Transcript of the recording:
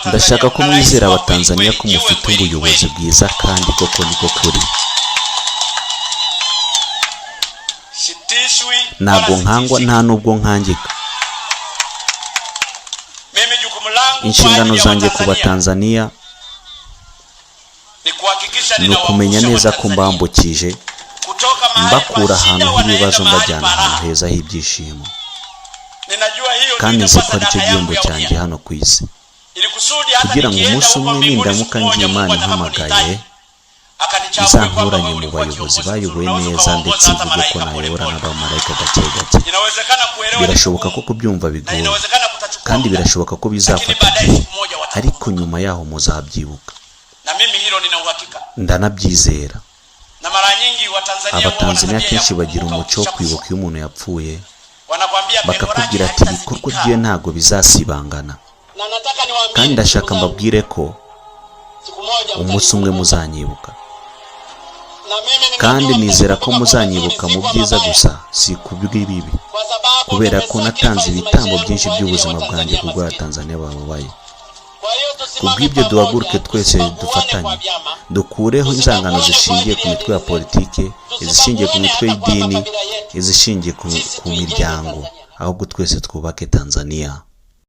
ndashaka ko mwizera abatanzania ko mufite ubuyobozi bwiza kandi koko niko kuri. Ntabwo nkangwa nta nubwo nkangika. Inshingano zanjye ku Batanzania ni ukumenya neza ko mbambukije, mbakura ahantu h'ibibazo mbajyana ahantu heza h'ibyishimo, kandi nzi ko ari cyo gihembo cyanjye hano ku isi, kugira ngo umunsi umwe nindamuka ngiye Imana impamagaye izankuranye mu bayobozi bayoboye neza, ndetse ivuge ko nayobora n'abamarayika gake gake. Birashoboka ko kubyumva bigoye, kandi birashoboka ko bizafata igihe, ariko nyuma yaho muzabyibuka. Ndanabyizera. Abatanzania kenshi bagira umuco wo kwibuka iyo umuntu yapfuye, bakakubwira ati ibikorwa bye ntago bizasibangana, kandi ndashaka mbabwire ko umunsi umwe muzanyibuka, kandi nizera ko muzanyibuka mu byiza gusa, si kubw'ibibi, kubera ko natanze ibitambo byinshi by'ubuzima bwanjye kubwo Abatanzania bababaye. Kubw'ibyo duhaguruke twese dufatanye, dukureho inzangano zishingiye ku mitwe ya politike, izishingiye ku mitwe y'idini, izishingiye ku miryango, ahubwo twese twubake Tanzania.